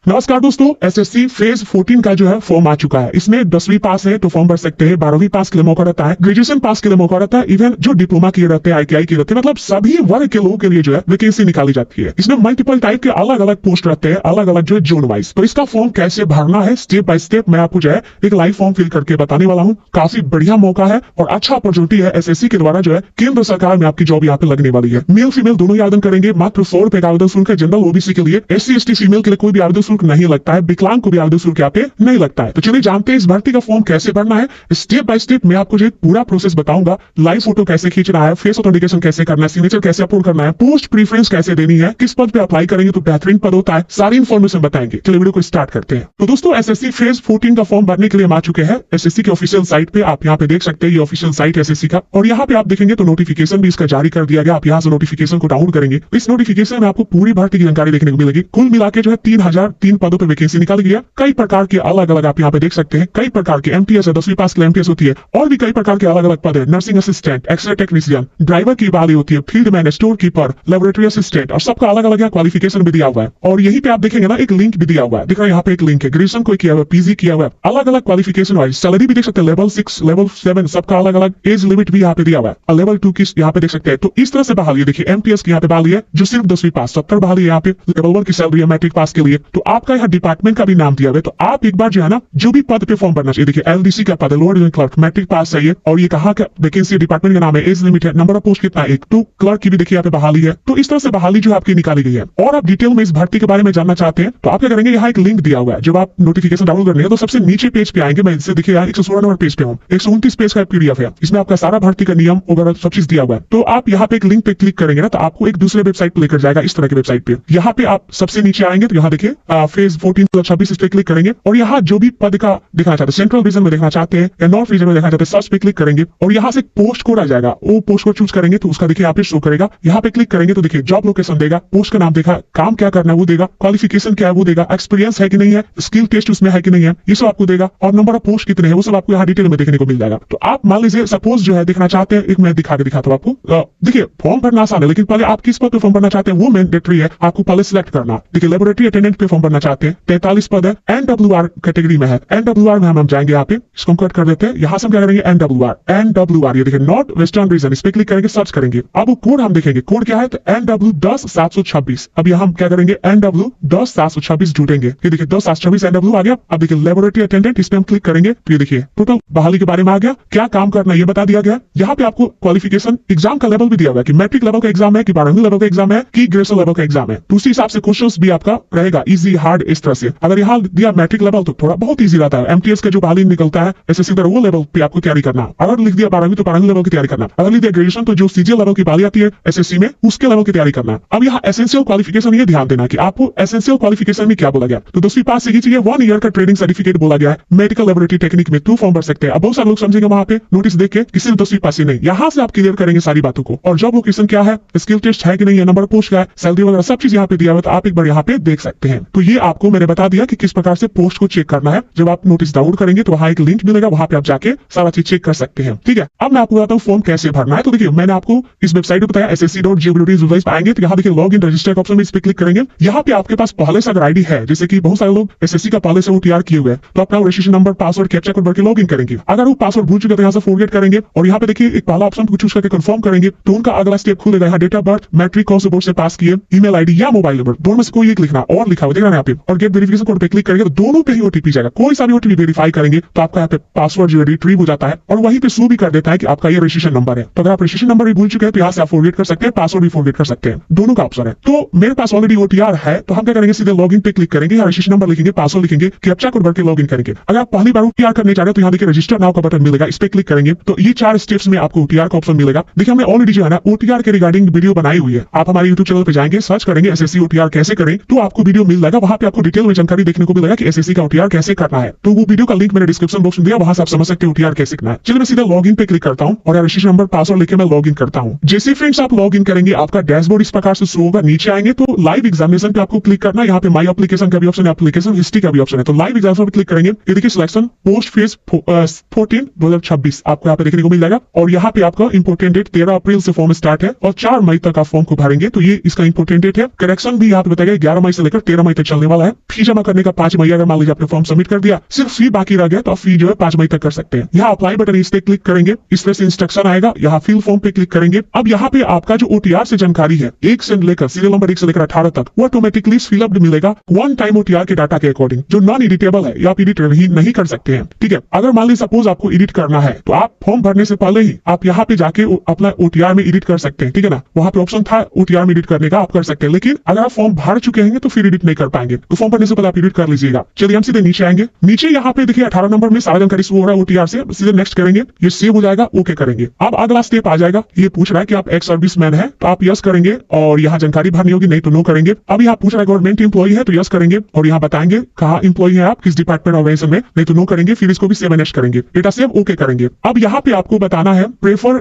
नमस्कार दोस्तों, SSC phase 14 का जो है फॉर्म आ चुका है। इसमें 10वीं पास है तो फॉर्म भर सकते हैं, 12वीं पास के लिए मौका रहता है, ग्रेजुएशन पास के लिए मौका रहता है, इवन जो डिप्लोमा किए रहते हैं, आईटीआई किए रहते हैं, मतलब सभी वर्ग के लोगों के लिए जो है वैकेंसी निकाली जाती है। इसमें मल्टीपल टाइप के अलग अलग पोस्ट रहते हैं, अलग अलग जो है जोन वाइज। तो इसका फॉर्म कैसे भरना है स्टेप बाय स्टेप मैं आपको जो है एक लाइव फॉर्म फिल करके बताने वाला हूँ। काफी बढ़िया मौका है और अच्छा अपॉर्चुनिटी है। एसएससी के द्वारा जो है केंद्र सरकार में आपकी जॉब यहाँ पे लगने वाली है। मेल फीमेल दोनों ही आवेदन करेंगे। मात्र 100 रुपए का आवेदन शुल्क है। जनरल ओबीसी के लिए, एससी एसटी फीमेल के लिए कोई भी आवेदन शुल्क नहीं लगता है, विकलांग को भी आवेदन शुल्क यहाँ पे नहीं लगता है। तो चलिए जानते हैं इस भर्ती का फॉर्म कैसे भरना है। स्टेप बाय स्टेप मैं आपको जो एक पूरा प्रोसेस बताऊंगा। लाइव फोटो कैसे खींचना है, फेस ऑथेंटिकेशन कैसे करना है, सिग्नेचर कैसे अपलोड करना है, पोस्ट प्रीफरेंस कैसे देनी है, किस पद पे अप्लाई करेंगे तो बेहतरीन पद होता है, सारी इन्फॉर्मेशन बताएंगे। चलिए वीडियो को स्टार्ट करते हैं। तो दोस्तों एसएससी फेज 14 का फॉर्म भरने के लिए हम आ चुके हैं एसएससी के ऑफिशियल साइट पे। आप यहाँ पे देख सकते हैं, ये ऑफिशियल साइट है एसएससी का। और यहाँ पे आप देखेंगे तो नोटिफिकेशन भी इसका जारी कर दिया गया। आप यहाँ से नोटिफिकेशन को डाउनलोड करेंगे। इस नोटिफिकेशन में आपको पूरी भर्ती की जानकारी देखने को मिलेगी। कुल मिला के जो है 3003 पदों पर वैकेंसी निकाली गई है। कई प्रकार के अलग अलग आप यहाँ पे देख सकते हैं। कई प्रकार के एमटीएस है, 10वीं पास के लिए एमटीएस होती है, और भी कई प्रकार के अलग अलग पद है। Nursing assistant, x-ray technician, driver की बहाली होती है, field man, store keeper, laboratory assistant, और सबका अलग अलग क्वालिफिकेशन भी दिया हुआ है। और यही पे आप देखेंगे ना एक लिंक भी दिया हुआ है। दिख रहा है यहाँ पे एक लिंक है। ग्रेजुएशन कोई किया हुआ है, पीजी किया हुआ है, अलग अलग क्वालिफिकेशन वाइज सैलरी भी देख सकते हैं। लेवल 6, लेवल 7 सबका अलग अलग एज लिमिट भी यहाँ पे दिया हुआ है। और लेवल 2 की यहाँ पे देख सकते हैं। तो इस तरह से बहाली देखिए, एमटीएस की यहाँ पे बहाली है जो सिर्फ 10वीं पास, 70 बहाली है यहाँ पे। लेवल 1 की सैलरी है मैट्रिक पास के लिए। तो आपका यहाँ डिपार्टमेंट का भी नाम दिया हुआ है। तो आप एक बार जो है ना जो भी पद पे फॉर्म भरना चाहिए। देखिए एलडीसी का पद है, lower division clerk, matric pass चाहिए। और ये कहाँ का वैकेंसी डिपार्टमेंट का नाम है, एज लिमिट है, नंबर ऑफ पोस्ट कितना है, 1 2 क्लर्क की भी देखिए यहाँ पे बहाली है। तो इस तरह से बहाली जो आपकी निकाली गई है। और आप डिटेल में इस भर्ती के बारे में जानना चाहते हैं तो आप क्या करेंगे, यहाँ एक लिंक दिया हुआ है। जब आप नोटिफिकेशन डाउनलोड करने तो सबसे नीचे पेज पे आएंगे। मैं इससे देखिए यहाँ 116 नंबर पेज पे हूँ। 129 पेज का पीडीएफ है। इसमें आपका सारा भर्ती का नियम वगैरह सब चीज दिया हुआ है। तो आप यहाँ पे एक लिंक पे क्लिक करेंगे ना तो आपको एक दूसरे वेबसाइट पे लेकर जाएगा, इस तरह की वेबसाइट पे। यहाँ पे आप सबसे नीचे आएंगे तो यहाँ देखिए फेज 14 2026 इस पे क्लिक करेंगे। और यहाँ जो भी पद का देखना चाहते हैं, सेंट्रल रीजन में देखना चाहते हैं या नॉर्थ रीजन में देखना चाहते हैं, सर्च पे क्लिक करेंगे। और यहाँ से पोस्ट कोड आ जाएगा। वो पोस्ट कोड चूज करेंगे तो उसका देखिए यहाँ पे शो करेगा। यहाँ पे क्लिक करेंगे तो देखिए जॉब लोकेशन देगा, पोस्ट का नाम देखा, काम क्या करना है वो देगा, क्वालिफिकेशन क्या है वो देगा, एक्सपीरियंस है कि नहीं है, स्किल टेस्ट उसमें है कि नहीं है, ये सब आपको देगा। और नंबर ऑफ पोस्ट कितने हैं वो सब आपको यहाँ डिटेल में देखने को मिल जाएगा। तो आप मान लीजिए सपोज जो है देखना चाहते हैं, एक मैं दिखाता हूँ आपको। देखिए फॉर्म भरना आसान है, लेकिन पहले आप किस पद पे फॉर्म भरना चाहते हैं वो मैंडेटरी है, आपको पहले सिलेक्ट करना। देखिए लेबोरेटरी अटेंडेंट पे फॉर्म भरना चाहते हैं, 43 पद है, एनडब्ल्यूआर कैटेगरी में है। एनडब्ल्यूआर में हम जाएंगे यहाँ पे, इसको कट कर देते हैं। यहाँ से हम क्या करेंगे, एनडब्ल्यूआर ये देखिए नॉर्थ वेस्टर्न रीजन, इस पे क्लिक करेंगे, सर्च करेंगे। अब कोड हम देखेंगे, कोड क्या है तो NW 10726। अब यहाँ हम क्या करेंगे, NW 10726 ढूंढेंगे। ये देखिए 10726 NW आ गया। अब देखिए लेबोरेटरी अटेंडेंट, इस पे हम क्लिक करेंगे तो ये देखिए टोटल बहाली के बारे में आ गया, क्या काम करना है ये बता दिया गया। यहाँ पे आपको क्वालिफिकेशन एग्जाम का लेवल भी दिया हुआ है कि मैट्रिक लेवल का एग्जाम है कि 12वीं लेवल का एग्जाम है कि ग्रेजुएशन लेवल का एग्जाम है। तो उसी हिसाब से क्वेश्चंस भी आपका रहेगा, इजी हार्ड इस तरह से। अगर यहाँ दिया मैट्रिक लेवल तो थोड़ा बहुत इजी रहता है। एमटीएस का जो बहाली निकलता है एसएससी का वो लेवल पे आपको तैयारी करना। अगर लिख दिया 12वीं तो 12वीं लेवल की तैयारी करना। अगर लिख दिया ग्रेजुएशन तो जो सीजीएल लेवल की बहाली आती है एसएससी में उसके लेवल की तैयारी करना। अब यहाँ एसेंशियल क्वालिफिकेशन ये ध्यान देना कि आपको एसेंशियल क्वालिफिकेशन में क्या बोला गया। तो 10वीं पास से चाहिए, 1 ईयर का ट्रेनिंग सर्टिफिकेट बोला गया है। मेडिकल लेबोरेटरी टेक्निक में 2 फॉर्म भर सकते हैं। अब बहुत सारे लोग समझेंगे वहां पे नोटिस देख के कि सिर्फ 10वीं पास ही नहीं, यहाँ से आप क्लियर करेंगे सारी बातों को। और जॉब लोकेशन क्या है, स्किल टेस्ट है कि नहीं है, नंबर पोस्ट क्या है, सैलरी वगैरह सब चीज यहाँ पे दिया हुआ है। तो आप एक बार यहाँ पे देख सकते हैं। तो ये आपको मैंने बता दिया कि किस प्रकार से पोस्ट को चेक करना है। जब आप नोटिस डाउनलोड करेंगे तो वहाँ एक लिंक मिलेगा, वहां पे आप जाके सारा चीज चेक कर सकते हैं। ठीक है, अब मैं आपको बताता हूँ फॉर्म कैसे भरना है। तो देखिए मैंने आपको इस वेबसाइट पे बताया ssc.gov.in आएंगे तो यहाँ देखिए लॉग इन रजिस्टर का ऑप्शन में इस पे क्लिक करेंगे। यहाँ पे आपके पास पहले से अगर आईडी है, जैसे कि बहुत सारे लोग एसएससी का पहले से वो तैयार किए हुए हैं, तो अपना registration number, password, captcha code भर के लॉग इन करेंगे। अगर वो पासवर्ड भूल चुके तो यहाँ से फॉरगेट करेंगे। और यहाँ पे देखिए एक पहला ऑप्शन को चूज करके कंफर्म करेंगे तो उनका अगला स्टेप खुलेगा। यहाँ डेट ऑफ बर्थ, मैट्रिक कौन से बोर्ड से पास किए, ईमेल आईडी या मोबाइल नंबर, दोनों में से कोई एक लिखना और लिखा हुआ देख रहे हैं यहाँ पे। और गेट वेरिफिकेशन कोड पे क्लिक करेंगे तो दोनों पे ही ओटीपी जाएगा। कोई सा भी ओटीपी वेरीफाई करेंगे तो आपका यहाँ पे पासवर्ड जो है रिट्रीव हो जाता है और वहीं पे शो भी कर देता है कि आपका ये रजिस्ट्रेशन नंबर है। तो अगर आप रजिस्ट्रेशन नंबर भी भूल चुके हैं तो यहाँ से आप फॉरगेट कर सकते हैं, पासवर्ड भी फॉरगेट कर सकते हैं, दोनों का ऑप्शन है। तो मेरे पास ऑलरेडी ओटीआर है तो हम क्या करेंगे, सीधे लॉगिन पे क्लिक करेंगे, रजिस्ट्रेशन नंबर लिखेंगे, पासवर्ड लिखेंगे, कैप्चा कोड भर के लॉगिन करेंगे। अगर आप पहली बार ओटीआर करने जा रहे हो तो यहाँ देखिए रजिस्टर नाउ का बटन मिलेगा, इस पे क्लिक करेंगे तो ये 4 स्टेप्स में आपको ओटीआर का ऑप्शन मिलेगा। देखिए हमने ऑलरेडी जो है ना ओटीआर के रिगार्डिंग वीडियो बनाई हुई है। आप हमारे यूट्यूब चैनल पे जाएंगे, सर्च करेंगे एसएससी ओटीआर कैसे करें तो आपको वीडियो मिल जाएगा। वहां पे आपको डिटेल में जानकारी देखने को मिलेगा कि एसएससी का ओटीआर कैसे करना है। तो वो वीडियो का लिंक मैंने डिस्क्रिप्शन बॉक्स में दिया, वहां से आप समझ सकते हैं ओटीआर कैसे करना है। चलिए मैं सीधा लॉगिन पे क्लिक करता हूँ और रजिस्ट्रेशन नंबर, पासवर्ड लेके मैं लॉगिन करता हूँ। जैसे फ्रेंड्स आप लॉगिन करेंगे आपका डैशबोर्ड इस प्रकार से शो होगा। नीचे आएंगे तो लाइव एग्जामिनेशन पे आपको क्लिक करना है। यहाँ पे माई एप्लीकेशन का भी ऑप्शन है, एप्लीकेशन हिस्ट्री का भी ऑप्शन है। तो लाइव एग्जामिनेशन पे क्लिक करेंगे, ये देखिए सिलेक्शन पोस्ट फेज 14 2026 आपको यहाँ पे देखने को मिल जाएगा। और यहाँ पे आपका इंपोर्टेंट डेट 13 अप्रैल से फॉर्म स्टार्ट है और 4 मई तक आप फॉर्म को भरेंगे। तो ये इसका इंपोर्टेंट डेट है। करेक्शन भी यहाँ पे बताया 11 मई से लेकर 13 मई तक चलने वाला है। फी जमा करने का 5 मई, अगर मान लीजिए आपने फॉर्म सबमिट कर दिया, सिर्फ फी बाकी रह गया, तो आप फी जो है 5 मई तक कर सकते हैं। यहाँ अप्लाई बटन इस पे क्लिक करेंगे, इस तरह से इंस्ट्रक्शन आएगा, यहाँ फिल फॉर्म पे क्लिक करेंगे। अब यहाँ पे आपका जो OTR से जानकारी है 1 से लेकर सीरियल नंबर 1 से लेकर 18 तक, वो ऑटोमेटिकली फिलअप मिलेगा वन टाइम OTR के डाटा के अकॉर्डिंग, जो नॉन एडिटेबल है या आप एडिट नहीं कर सकते हैं। ठीक है, अगर मान लीजिए सपोज आपको एडिट करना है, तो आप फॉर्म भरने से पहले ही आप यहाँ पे जाके अपना OTR में एडिट कर सकते हैं। ठीक है ना, वहाँ पे ऑप्शन था OTR में एडिट करने का, आप कर सकते हैं। लेकिन अगर आप फॉर्म भर चुके हैं तो फिर एडिट नहीं कर पाएंगे, तो फॉर्म भरने से पहले आप एडिट कर लीजिएगा। चलिए हम सीधे नीचे आएंगे। नीचे यहाँ पे देखिए 18 नंबर में सारा जानकारी शो हो रहा है OTR से, सीधे नेक्स्ट करेंगे, ये सेव हो जाएगा, ओके करेंगे। अब अगला स्टेप आ जाएगा, ये पूछ रहा है कि आप एक्स सर्विसमैन है, तो आप यस करेंगे और यहाँ जानकारी भरनी होगी, नहीं तो नो करेंगे। अब यहाँ पूछ रहा है गवर्नमेंट एम्प्लॉई है, तो यस करेंगे और यहाँ बताएंगे कहाँ एम्प्लॉई है आप, किस डिपार्टमेंट ऑर्गेनाइजेशन में, नहीं तो नो करेंगे। फिर इसको भी सेव एंड नेक्स्ट करेंगे, डेटा सेव, ओके करेंगे। अब यहाँ पे आपको बताना है prefer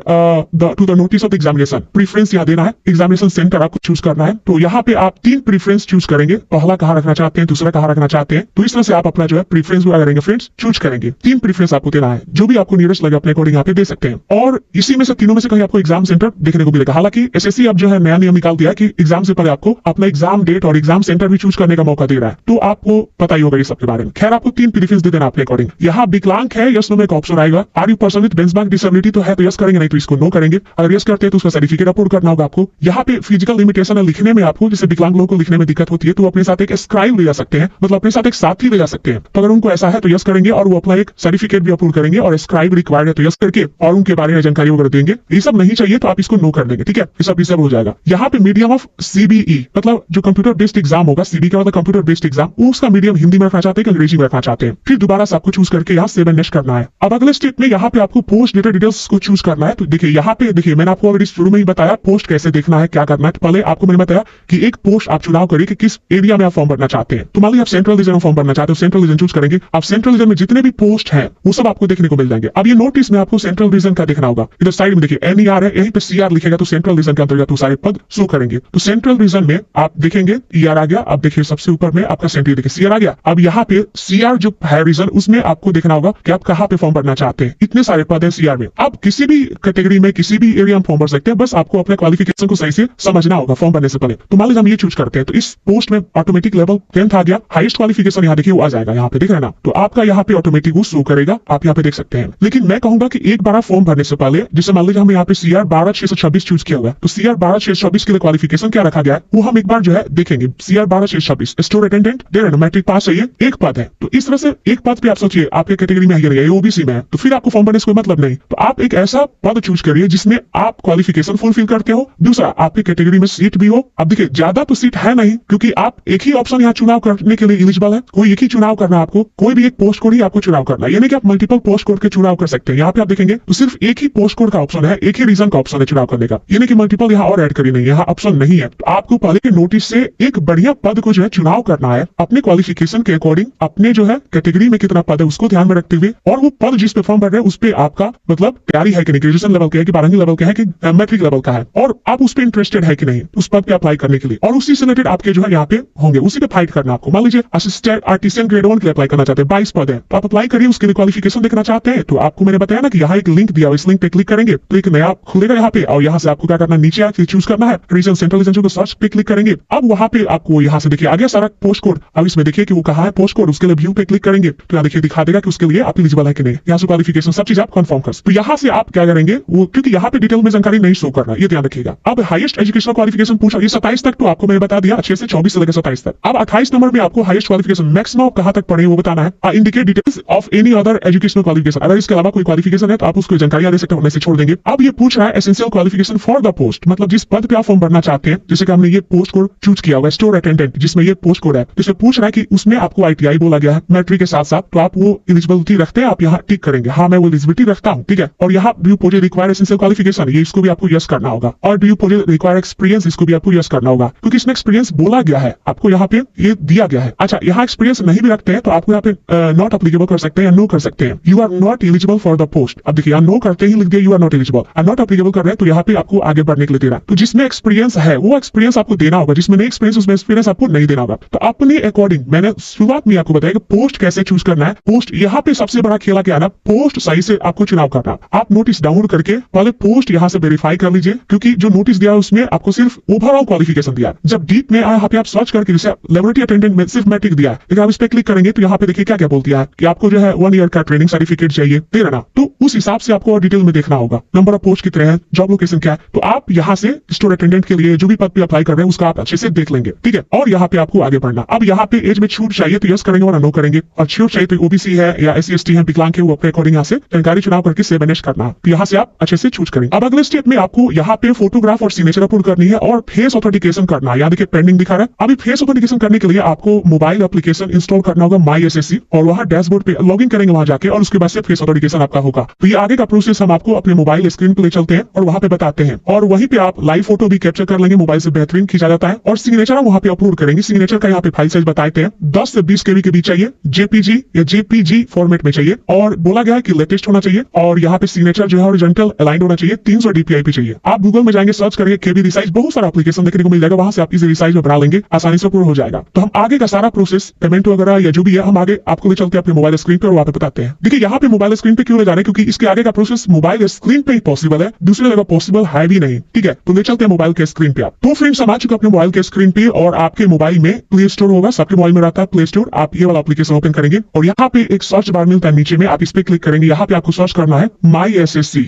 to the notice of examination, preference यहाँ देना है, एग्जामिनेशन सेंटर आपको चूज करना है। तो यहाँ पे आप 3 प्रीफरेंस चूज करेंगे, पहला कहाँ रखना चाहते हैं, दूसरा कहाँ रखना चाहते हैं, तो इस तरह से आप अपना जो है प्रीफरेंस करेंगे फ्रेंड्स, चूज करेंगे। 3 प्रीफरेंस आपको देना है, जो भी आपको नियरेस्ट लगे अपने अकॉर्डिंग यहाँ पे दे सकते हैं। और इसी में से तीनों में से कहीं आपको एग्जाम सेंटर देखने को मिलेगा। हालांकि SSC अब जो है नया नियम निकाल दिया है कि एग्जाम से पहले आपको अपना एग्जाम डेट और एग्जाम सेंटर भी चूज करने का मौका दे रहा है, तो आपको पता ही होगा ये सबके बारे में। खैर, आपको 3 प्रीफरेंस दे देना अपने अकॉर्डिंग। यहाँ विकलांग है, यस नो में एक ऑप्शन आएगा। Are you person with benchmark disability, तो है तो यस करेंगे, नहीं तो इसको नो करेंगे। अगर यस करते हैं तो उसका सर्टिफिकेट अपलोड करना होगा आपको। यहाँ पे फिजिकल लिमिटेशन लिखने में आपको, जैसे विकलांग लोगों को लिखने में दिक्कत होती है, तो अपने साथ एक स्क्राइब ले जा सकते हैं, मतलब अपने साथ एक साथी ले जा सकते हैं। तो अगर उनको ऐसा है तो यस करेंगे और वो अपना एक सर्टिफिकेट भी अपलोड करेंगे, और स्क्राइब रिक्वायर्ड है तो यस करके और उनके बारे में जानकारी वगैरह देंगे। ये सब नहीं चाहिए तो आप इसको नो कर देंगे। ठीक है, ये सब डिसेबल हो जाएगा। यहाँ पे मीडियम ऑफ CBE, मतलब जो कंप्यूटर बेस्ड एग्जाम होगा, CBE का मतलब कंप्यूटर बेस्ड एग्जाम, उसका मीडियम हिंदी में रखना चाहते हैं कि अंग्रेजी में रखना चाहते हैं। फिर दोबारा से आपको चूज करके यहाँ सेव एंड नेक्स्ट करना है। अब अगले स्टेप में यहाँ पे आपको पोस्ट डेटा डिटेल्स को चूज करना है। तो देखिए यहाँ पे देखिए, मैंने आपको ऑलरेडी शुरू में ही बताया पोस्ट कैसे देखना है, क्या करना है। तो पहले आपको मैंने बताया कि एक पोस्ट आप चुनाव करिए कि किस एरिया में आप फॉर्म भरना चाहते हैं। तो मान लीजिए आप सेंट्रल रीजन में फॉर्म भरना चाहते हो, सेंट्रल रीजन चूज करेंगे। आप सेंट्रल रीजन में जितने भी पोस्ट हैं वो सब आपको देखने को मिल जाएंगे। अब ये नोटिस में आपको सेंट्रल रीजन का देखना होगा। इधर साइड में देखिए NER है, यहीं पे CR लिखेगा, तो सेंट्रल रीजन के अंतर्गत वो सारे पद शो करेंगे। तो सेंट्रल रीजन में आप देखेंगे ER आ गया। अब देखिए सबसे ऊपर में आपका सेंट्रल देखिए CR आ गया। अब यहाँ पे CR जो है रीजन, उसमें आपको देखना होगा कि आप कहाँ पे फॉर्म भरना चाहते हैं। इतने सारे पद है CR में। आप किसी भी कैटेगरी में किसी भी एरिया में फॉर्म भर सकते हैं, बस आपको अपने क्वालिफिकेशन को सही से समझना होगा फॉर्म भरने से पहले। तो मान लीजिए हम ये चूज करते हैं, तो इस पोस्ट में ऑटोमेटिक लेवल 10th आ गया। हाईएस्ट क्वालिफिकेशन यहाँ देखिए वो आ जाएगा, यहाँ पे देख रहे हैं ना, तो आपका यहाँ पे ऑटोमेटिक वो शो करेगा, आप यहाँ पे देख सकते हैं। लेकिन मैं कहूंगा कि एक बार फॉर्म भरने से पहले, जैसे मान लीजिए हम यहाँ पे CR 12626 चूज किया हुआ है, तो CR 12626 के लिए क्वालिफिकेशन क्या रखा गया है वो हम एक बार जो है देखेंगे। CR 12626 स्टोर अटेंडेंट दे रहे हैं, मैट्रिक पास चाहिए, एक पद है। तो इस तरह से एक पद पे आप सोचिए आपके कैटेगरी में है या OBC में है, तो फिर आपको फॉर्म भरने से कोई मतलब नहीं। तो आप एक ऐसा पद चूज करिए जिसमें आप क्वालिफिकेशन फुलफिल करते हो, दूसरा आपकी कैटेगरी में सीट भी हो। अब देखिए ज्यादा तो सीट है नहीं, क्योंकि आप एक ही ऑप्शन यहाँ चुनाव करने के लिए एलिजिबल है, कोई एक ही चुनाव करना है आपको, कोई भी एक पोस्ट कोड ही आपको चुनाव करना है, यानी कि आप मल्टीपल पोस्ट कोड के चुनाव कर सकते हैं। यहाँ पे आप देखेंगे तो सिर्फ एक ही पोस्ट कोड का ऑप्शन है, एक ही रीजन का ऑप्शन है चुनाव करने का, यानी कि मल्टीपल यहाँ और ऐड करी नहीं है, यहाँ ऑप्शन नहीं है। तो आपको पहले के नोटिस से एक बढ़िया पद को जो है चुनाव करना है अपने क्वालिफिकेशन के अकॉर्डिंग, अपने जो है कैटेगरी में कितना पद है उसको ध्यान में रखते हुए, और वो पद जिस पे फॉर्म भर रहे हैं उस पे आपका मतलब तैयारी है कि नहीं, ग्रेजुएशन लेवल का है कि 12वीं लेवल का है कि मैट्रिक लेवल का है, और आप उस पे इंटरेस्टेड है कि नहीं उस पद पे अप्लाई करने के लिए, और उसी से रिलेटेड आपके जो है यहाँ पे होंगे, उसी पे फाइट करना आपको। मान लीजिए असिस्टेंट आर्टिसियन ग्रेड 1 के लिए अप्लाई करना चाहते हैं, 22 पद है, तो आप अप्लाई करिए, उसके लिए क्वालिफिकेशन देखना चाहते हैं। तो आपको मैंने बताया ना कि यहाँ एक लिंक दिया, इस लिंक पे क्लिक करेंगे तो एक नया खुलेगा यहाँ पे, और यहाँ से आपको क्या करना है, नीचे आके चूज करना है रीजन, सेंट्रल रीजन को सर्च पे क्लिक करेंगे। अब वहाँ पे आपको यहाँ से देखिए आ गया सारा पोस्ट कोड। अब इसमें देखिए कि वो कहाँ है पोस्ट कोड, उसके लिए व्यू पे क्लिक करेंगे तो यहाँ देखिए दिखा देगा कि उसके लिए आप एलिजिबल है कि नहीं, यहाँ से क्वालिफिकेशन सब चीज आप कंफर्म कर। तो यहाँ से आप क्या करेंगे वो, क्योंकि यहाँ पे डिटेल में जानकारी नहीं शो करना, ये ध्यान रखिएगा। अब हाईएस्ट एजुकेशनल क्वालिफिकेशन पूछा, ये 27 तक तो आपको मैंने बता दिया, अच्छे से 24 से लेकर 27 तक। अब 28 नंबर में आपको हाईएस्ट क्वालिफिकेशन मैक्सिमम कहाँ तक पढ़े वो बताना है। Indicate details of any other educational qualification, अगर इसके अलावा कोई क्वालिफिकेशन है तो आप उसको जानकारी दे सकते हैं, से छोड़ देंगे। अब ये पूछ रहा है essential qualification for the post, मतलब जिस पद पे आप फॉर्म भरना चाहते हैं, जैसे कि हमने ये पोस्ट कोड चूज किया हुआ है स्टोर अटेंडेंट, जिसमें ये पोस्ट कोड है, जिसमें पूछ रहा है कि उसमें आपको ITI बोला गया है मैट्रिक के साथ साथ, तो आप वो एलिजिबिलिटी रखते हैं, आप यहाँ टिक करेंगे हाँ मैं वो एलिजिबिलिटी रखता हूँ, ठीक है। और यहाँ do you possess require essential qualification, ये इसको भी आपको यस करना होगा, और do you possess require experience, इसको भी आपको यस करना होगा, क्योंकि इसमें एक्सपीरियंस बोला गया है, आपको यहाँ पे ये दिया गया है। अच्छा, यहाँ एक्सपीरियंस नहीं भी रखते हैं तो आपको यहाँ पे नॉट अप्लीकेबल कर सकते हैं या नो कर सकते हैं, you are not eligible for the post. अब देखिए यहाँ नो करते ही लिख दिया you are not eligible, not applicable कर रहे हैं तो यहाँ पे आपको आगे बढ़ने के लिए दे रहा है। तो जिसमें एक्सपीरियंस है वो एक्सपीरियंस आपको देना होगा, जिसमें नहीं एक्सपीरियंस उसमें एक्सपीरियंस आपको नहीं देना होगा। तो अपने अकॉर्डिंग मैंने शुरुआत में आपको बताया कि पोस्ट कैसे चूज करना है। पोस्ट यहाँ पे सबसे बड़ा खेला क्या है ना, पोस्ट सही से आपको चुनाव करना। आप नोटिस डाउनलोड करके पहले पोस्ट यहाँ से वेरीफाई कर लीजिए, क्योंकि जो नोटिस दिया है उसमें आपको सिर्फ ओवरऑल क्वालिफिकेशन दिया है। जब डीप में यहाँ पे आप सर्च करके जैसे लेबोरेटरी अटेंडेंट में सिर्फ मैट्रिक दिया है, लेकिन आप इस पे क्लिक करेंगे तो यहाँ पे देखिए क्या क्या बोल दिया है कि आपको जो है 1 ईयर का ट्रेनिंग सर्टिफिकेट चाहिए, दे रहा, तो उस हिसाब से आपको और डिटेल में देखना होगा। नंबर ऑफ पोस्ट कितने हैं, जॉब लोकेशन क्या है, तो आप यहाँ से स्टोर अटेंडेंट के लिए जो भी पद पे अप्लाई कर रहे हैं उसका आप अच्छे से देख लेंगे, ठीक है। और यहाँ पे आपको आगे बढ़ना, अब यहाँ पे एज में छूट चाहिए तो यस करेंगे और नो करेंगे, और छूट चाहिए तो ओबीसी है या SC/ST है, विकलांग है, वो अपने अकॉर्डिंग यहाँ से जानकारी चुनाव करके सेव एंड नेक्स्ट करना, तो यहाँ से आप अच्छे से चूज करेंगे। अब अगले स्टेप में आपको यहाँ पे फोटोग्राफ और सिग्नेचर अपलोड करनी है और फेस ऑथेंटिकेशन करना है। यहाँ देखिए पेंडिंग दिखा रहा है। अभी फेस ऑथेंटिकेशन करने के लिए आपको मोबाइल एप्लीकेशन इंस्टॉल करना होगा माई SSC, और वहाँ डैशबोर्ड पे लॉगिन करेंगे वहां जाके, और उसके बाद से फेस ऑथेंटिकेशन आपका होगा। तो ये आगे का प्रोसेस हम आपको अपने मोबाइल स्क्रीन पे ले चलते हैं और वहां पे बताते हैं, और वहीं पे आप लाइव फोटो भी कैप्चर कर लेंगे, मोबाइल से बेहतरीन खींचा जाता है, और सिग्नेचर हम वहां पे अपलोड करेंगे। सिग्नेचर का यहाँ पे फाइल साइज बताते हैं 10 से 20 KB के बीच चाहिए, JPG या JPG फॉर्मेट में चाहिए, और बोला गया है कि लेटेस्ट होना चाहिए, और यहाँ पे सिग्नेचर जो है हॉरिजॉन्टल अलाइंड होना चाहिए, 300 DPI पे चाहिए। आप गूगल में जाएंगे, सर्च करेंगे KB रिसाइज, बहुत सारा एप्लीकेशन देखने को मिल जाएगा, वहां से आप इसे रिसाइज में बना लेंगे, आसानी से पूरा हो जाएगा। तो हम आगे का सारा प्रोसेस पेमेंट वगैरह या जो भी है हम आगे आपको ले चलते हैं अपने मोबाइल स्क्रीन पर, वहां पे बताते हैं। देखिए यहाँ पे मोबाइल स्क्रीन पे क्यों ले जा रहे हैं, क्योंकि इसके आगे का प्रोसेस मोबाइल स्क्रीन पे ही पॉसिबल है, दूसरी जगह पॉसिबल है भी नहीं, ठीक है। तो ले चलते हैं मोबाइल के स्क्रीन पे। आप तो फ्रेंड्स हम आ चुके अपने मोबाइल के स्क्रीन पे, और आपके मोबाइल में प्ले स्टोर होगा, सबके मोबाइल में रहता है प्ले स्टोर। आप ये वाला एप्लीकेशन ओपन करेंगे और यहाँ पे एक सर्च बार मिलता है नीचे में, आप इस पे क्लिक करेंगे। यहाँ पे आपको सर्च करना है माई SSC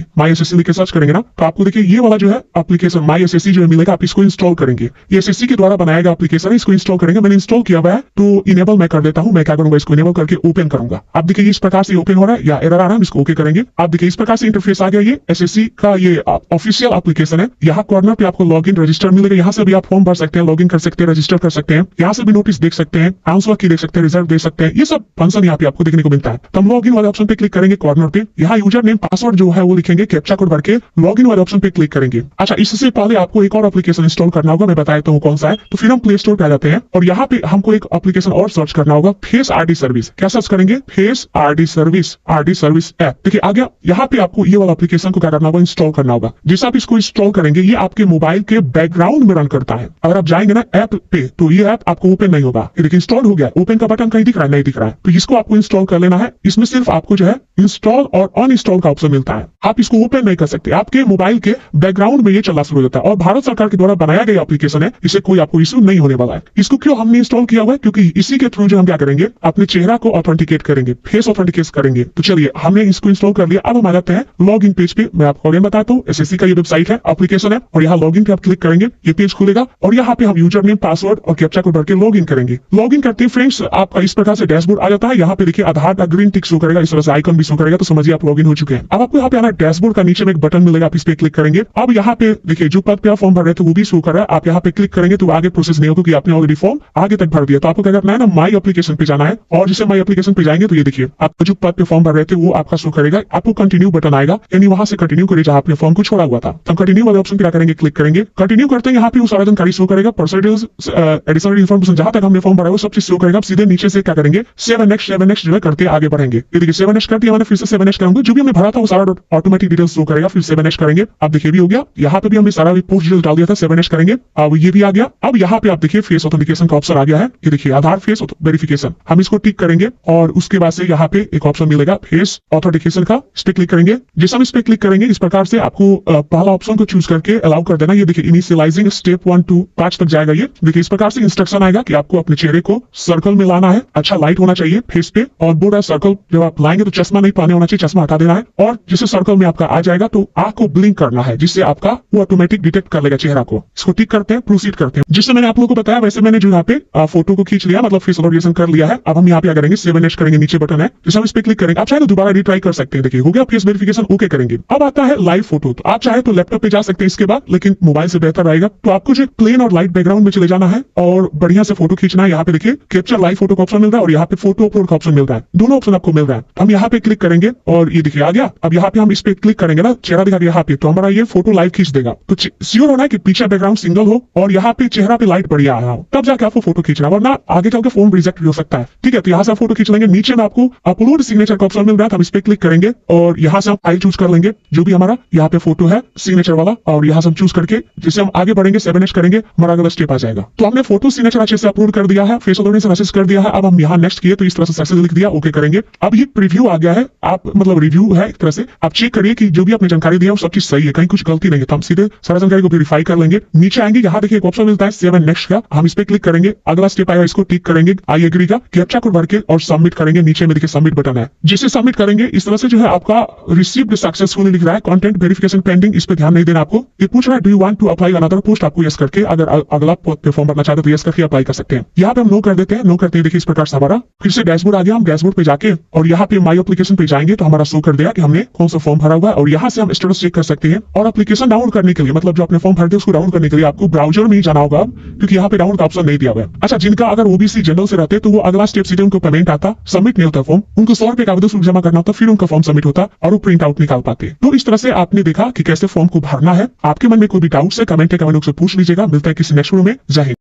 लिख के सर्च करेंगे ना, तो आपको देखिए ये वाला जो है एप्लीकेशन माई SSC जो है मिलेगा, आप इसको इंस्टॉल करेंगे। ये SSC के द्वारा बनाया गया एप्लीकेशन है, इसको इंस्टॉल करेंगे। मैंने इंस्टॉल किया हुआ है, तो इनेबल मैं कर देता हूँ। मैं क्या करूंगा, इसको इनेबल करके ओपन करूंगा। आप देखिए इस प्रकार से ओपन हो रहा है या एरर आ रहा है, इसको ओके करेंगे। आप देखिए इस प्रकार से इंटरफेस आ गया। ये SSC का ये ऑफिशियल एप्लीकेशन है। यहाँ कॉर्नर पे आपको लॉगिन रजिस्टर मिलेगा, यहाँ से भी आप फॉर्म भर सकते हैं, लॉगिन कर सकते हैं, रजिस्टर कर सकते हैं, यहाँ से भी नोटिस देख सकते हैं, आंसर की देख सकते हैं, रिजल्ट देख सकते हैं, ये सब फंक्शन यहाँ पे आपको देखने को मिलता है। तो हम लॉगिन वाले ऑप्शन पे क्लिक करेंगे कॉर्नर पे, यहाँ यूजर नेम पासवर्ड जो है वो लिखेंगे, कैप्चा कोड भर के लॉगिन वाले ऑप्शन पे क्लिक करेंगे। अच्छा, इससे पहले आपको एक और एप्लीकेशन इंस्टॉल करना होगा, मैं बता देता हूँ कौन सा है। तो फिर हम प्ले स्टोर पे आ जाते हैं और यहाँ पे हमको एक एप्लीकेशन और सर्च करना होगा, फेस RD सर्विस। क्या सर्च करेंगे, फेस RD सर्विस ऐप। देखिए आ गया। यहाँ पे आपको ये वाला एप्लीकेशन को क्या करना होगा, इंस्टॉल करना होगा। जैसे आप इसको इंस्टॉल करेंगे ये आपके मोबाइल के बैकग्राउंड में रन करता है। अगर आप जाएंगे ना ऐप पे तो ये ऐप आपको ओपन नहीं होगा, लेकिन इंस्टॉल हो गया। ओपन का बटन कहीं दिख रहा है, नहीं दिख रहा है, तो इसको आपको इंस्टॉल कर लेना है। इसमें सिर्फ आपको जो है इंस्टॉल और अनइंस्टॉल का ऑप्शन मिलता है, आप इसको ओपन नहीं कर सकते। आपके मोबाइल के बैकग्राउंड में ये चलना शुरू हो जाता है, और भारत सरकार के द्वारा बनाया गया एप्लीकेशन है, इससे कोई आपको इश्यू नहीं होने वाला है। इसको क्यों हमने इंस्टॉल किया हुआ है, क्योंकि इसी के थ्रू जो हम क्या करेंगे, अपने चेहरा को ऑथेंटिकेट करेंगे, फेस ऑथेंटिकेट करेंगे। तो चलिए हमने इसको इंस्टॉल कर लिया। अब हम आ जाते हैं लॉगिन पेज पे। मैं आपको अगेन बताता हूँ, SSC का ये वेबसाइट है, एप्लीकेशन है, और यहाँ लॉगिन पे आप क्लिक करेंगे, ये पेज खुलेगा, और यहाँ पे हम यूजर नेम, पासवर्ड और कैप्चा कोड भर के लॉगिन करेंगे। लॉगिन करते फ्रेंड्स आपका इस प्रकार से डैशबोर्ड आ जाता है। यहाँ पे देखिए आधार का ग्रीन टिक शो करेगा, इस तरह से आइकन भी शो करेगा, तो समझिए आप लॉगिन हो चुके हैं। अब आपको यहाँ पे आना, डैशबोर्ड का नीचे में एक बटन मिलेगा, आप इस पे क्लिक करेंगे। अब यहाँ पे देखिए जो पद पे आप फॉर्म भर रहे थे वो भी शो कर रहा है, आप यहाँ पे क्लिक करेंगे तो आगे प्रोसेस नहीं होगा, क्योंकि आपने ऑलरेडी फॉर्म आगे तक भर दिया। तो आपको क्या करना है ना, माई एप्लीकेशन पे जाना है, और जैसे माई एप्लीकेशन पे जाएंगे तो ये देखिए आप जो पद पे फॉर्म भर रहे थे वो आपका शो करेगा। आपको कंटिन्यू बटन आएगा, यानी वहां से कंटिन्यू करिए जहां आपने फॉर्म को छोड़ा हुआ था। हम कंटिन्यू वाले ऑप्शन पे क्या करेंगे, क्लिक करेंगे। कंटिन्यू करते हैं, यहाँ पे वो सारा जानकारी शो करेगा, परसेंटेज, एडिशनल इन्फॉर्मेशन, जहां तक हमने फॉर्म भरा है वो सब चीज शो करेगा। आप सीधे नीचे से क्या करेंगे, 7 next जो है करते आगे बढ़ेंगे। ये देखिए 7 next कर दिया मैंने, फिर से 7 next करूंगा। जो भी हमने भरा था वो सारा ऑटोमेटिक डिटेल्स शो करेगा, फिर 7 next करेंगे। अब देखिए भी हो गया, यहाँ पे भी हमने सारा पोस्ट डिटेल डाल दिया था, 7 next करेंगे। अब ये भी आ गया। अब यहाँ पे आप देखिए फेस ऑथेंटिकेशन का ऑप्शन आ गया है, ये देखिए आधार फेस वेरिफिकेशन, हम इसको टिक करेंगे, और उसके बाद से यहाँ पे एक ऑप्शन मिलेगा फेस ऑथेंटिकेशन का, इस पे क्लिक करेंगे। जैसे हम इस पे क्लिक करेंगे, इस प्रकार से आपको पहला ऑप्शन को चूज करके अलाउ कर देना। ये देखिए इनिशियलाइजिंग स्टेप 1 to 5 तक जाएगा। ये देखिए इस प्रकार से इंस्ट्रक्शन आएगा कि आपको अपने चेहरे को सर्कल में लाना है, अच्छा लाइट होना चाहिए फेस पे, और बोर्ड है सर्कल जब आप लाएंगे तो चश्मा नहीं पाने होना चाहिए, चश्मा हटा देना है, और जिसे सर्कल में आपका आ जाएगा तो आंख को ब्लिंक करना है, जिससे आपका वो ऑटोमेटिक डिटेक्ट कर लेगा चेहरा को। इसको टिक करते हैं, प्रोसीड करते हैं। जिससे मैंने आप लोगों को बताया वैसे मैंने जो यहाँ पे फोटो को खींच लिया, मतलब फेस ऑथेंटिकेशन कर लिया है। अब हम यहाँ पे क्या करेंगे, 7 next करेंगे, नीचे बटन है, जैसे हम इस पे क्लिक करेंगे। आप चाहे तो दोबारा रिट्राई कर सकते हैं। देखिए हो गया फेस वेरिफिकेशन, ओके करेंगे। अब आता है लाइव फोटो, तो आप चाहे तो लैपटॉप पे जा सकते हैं इसके बाद, लेकिन मोबाइल से बेहतर रहेगा। तो आपको जो प्लेन और लाइट बैकग्राउंड में चले जाना है और बढ़िया से फोटो खींचना है। यहाँ पे देखिए कैप्चर लाइव फोटो का ऑप्शन मिल रहा है, और यहाँ पे फोटो अपलोड का ऑप्शन मिल रहा है, दोनों ऑप्शन आपको मिल रहा है। हम यहाँ पे क्लिक करेंगे और ये देखिए आ गया। अब यहाँ पे हम इस पे क्लिक करेंगे ना, चेहरा दिखा यहाँ पे, तो हमारा ये फोटो लाइव खींच देगा। तो श्योर होना है कि पीछे बैकग्राउंड सिंगल हो और यहाँ पे चेहरा पे लाइट बढ़िया आ रहा हो, तब जाके आपको फोटो खींचना, वरना आगे चल के फोन रिजेक्ट भी हो सकता है। ठीक है, तो यहाँ से फोटो खींच लेंगे। नीचे में आपको अपलोड सिग्नेचर का ऑप्शन मिल रहा है, हम इस पे क्लिक करेंगे और यहाँ से हम फाइल चूज कर लेंगे जो भी हमारा यहाँ पे फोटो है सिग्नेचर वाला, और यहाँ से हम चूज करके जैसे हम आगे बढ़ेंगे 7 next करेंगे, हमारा अगला स्टेप आ जाएगा। तो हमने फोटो सिग्नेचर अच्छे से अपलोड कर दिया है, फेस ऑथेंटिकेशन एक्सेस कर दिया है। अब हम यहाँ नेक्स्ट किए तो इस तरह से सक्सेस लिख दिया, ओके करेंगे। अब ये प्रीव्यू आ गया है, आप मतलब रिव्यू है एक तरह से, आप चेक करिए कि जो भी आपने जानकारी दिया वो सब चीज सही है, कहीं कुछ गलती नहीं है। तो हम सीधे सारा जानकारी को वेरीफाई कर लेंगे। नीचे आएंगे, यहाँ देखिए एक ऑप्शन मिलता है 7 next का, हम इस पे क्लिक क्लिक करेंगे, अगला स्टेप आएगा, इसको टिक करेंगे आई एग्री का, कैप्चा कोड भर के और सबमिट करेंगे। नीचे में देखिए सबमिट बटन है, जिसे सबमिट करेंगे इस तरह से जो है आपका रिसीव्ड सक्सेसफुली लिख रहा है, कंटेंट वेरिफिकेशन पेंडिंग, इस पे ध्यान नहीं देना आपको। ये पूछ रहा है do you want to apply another post, आपको यस करके अगर अगला फॉर्म भरना चाहते तो यस करके अप्लाई कर सकते हैं। यहाँ पे हम नो कर देते हैं, नो करते हैं देखिए इस प्रकार से हमारा फिर से डैशबोर्ड आ गया। हम डैशबोर्ड पे जाके और यहाँ पे माई एप्लीकेशन पे जाएंगे तो हमारा शो कर देगा कि हमने कौन सा फॉर्म भरा हुआ है, और यहाँ से हम स्टेटस चेक कर सकते हैं। और एप्लीकेशन डाउनलोड करने के लिए, मतलब जो अपने फॉर्म भरते हैं उसको डाउनलोड करने के लिए आपको ब्राउजर में ही जाना होगा, क्योंकि यहाँ पे डाउनलोड का ऑप्शन नहीं दिया हुआ है। अच्छा, जिनका अगर ओबीसी जनरल से रहते तो वो अगला स्टेप सीधे उनको पेमेंट आता, सबमिट नहीं होता फॉर्म, उनको 100 रुपए का आवेदन शुल्क जमा करना होता, फिर उनका फॉर्म सबमिट होता और वो प्रिंट आउट निकाल पाते। तो इस तरह से आपने देखा कि कैसे फॉर्म को भरना है। आपके मन में कोई भी डाउट है कमेंट बॉक्स से पूछ लीजिएगा। मिलता है किसी नेक्स्ट वीडियो में। जय हिंद।